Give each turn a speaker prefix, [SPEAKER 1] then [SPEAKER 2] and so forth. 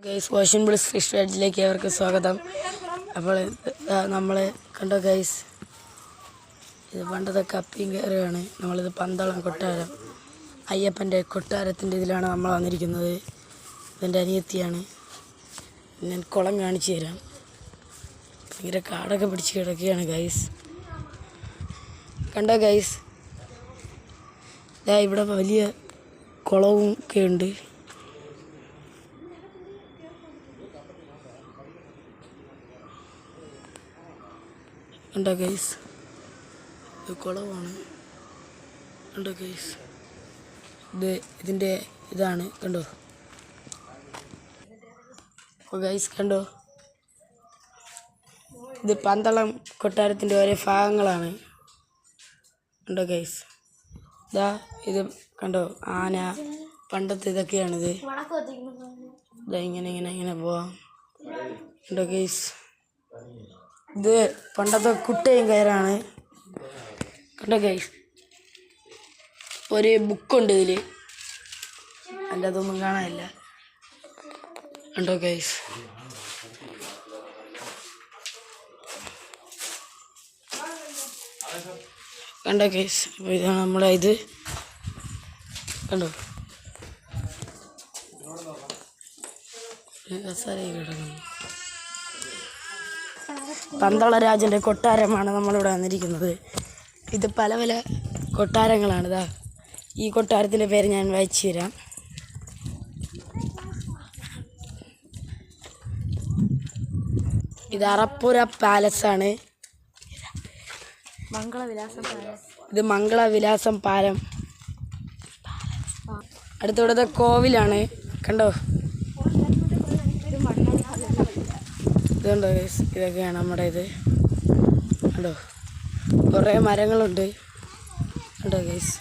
[SPEAKER 1] Guys washing bliss fish വേൾഡിലേക്ക് അവർക്ക് സ്വാഗതം. അപ്പോൾ നമ്മൾ കണ്ടോ ഗൈസ്, ഇത് പണ്ടത്തെ കപ്പിയും കയറുകയാണ്. നമ്മളിത് പന്തളം കൊട്ടാരം, അയ്യപ്പൻ്റെ കൊട്ടാരത്തിൻ്റെ ഇതിലാണ് നമ്മൾ വന്നിരിക്കുന്നത്. ഇതെൻ്റെ അനിയത്തിയാണ്. ഞാൻ കുളം കാണിച്ചു തരാം. ഭയങ്കര കാടൊക്കെ പിടിച്ച് കിടക്കുകയാണ് ഗൈസ്. കണ്ടോ ഗൈസ്, ഇവിടെ വലിയ കുളവും ഒക്കെ ഉണ്ട്. കണ്ടോ ഗൈസ്, ഇത് കുളമാണ്. കണ്ടോ ഗൈസ്, ഇതിൻ്റെ ഇതാണ്. കണ്ടോ ഗൈസ്, കണ്ടോ, ഇത് പന്തളം കൊട്ടാരത്തിൻ്റെ ഓരോ ഭാഗങ്ങളാണ്. കണ്ടോ ഗൈസ്, ഇത് കണ്ടോ, ആന, പണ്ടത്തെ ഇതൊക്കെയാണിത്. ഇങ്ങനെ ഇങ്ങനെ ഇങ്ങനെ പോവാം. കണ്ടോ ഗൈസ്, ഇത് പണ്ടത്തെ കുട്ടയും കയറാണ്. കണ്ടോ ഗൈസ്, ഒരു ബുക്കുണ്ട് ഇതിൽ, അതിൻ്റെ അതൊന്നും കാണാനില്ല. കണ്ടോ ഗൈസ്, കണ്ടോ ഗൈസ്, അപ്പോൾ ഇതാണ് നമ്മളെ ഇത്. കണ്ടോ, കസാര കിടക്കുന്നു. പന്തളരാജൻ്റെ കൊട്ടാരമാണ് നമ്മളിവിടെ വന്നിരിക്കുന്നത്. ഇത് പല പല കൊട്ടാരങ്ങളാണ്. ഈ കൊട്ടാരത്തിൻ്റെ പേര് ഞാൻ വായിച്ചു തരാം. ഇത് അറപ്പുര പാലസാണ്. ഇത് മംഗളവിലാസം പാലം. അടുത്തവിടുത്തെ കോവിലാണ്. കണ്ടോ, ഇതുണ്ടോ ഗൈസ്, ഇതൊക്കെയാണ് നമ്മുടെ ഇത്. കണ്ടോ, കുറേ മരങ്ങളുണ്ട്. കണ്ടോ ഗൈസ്.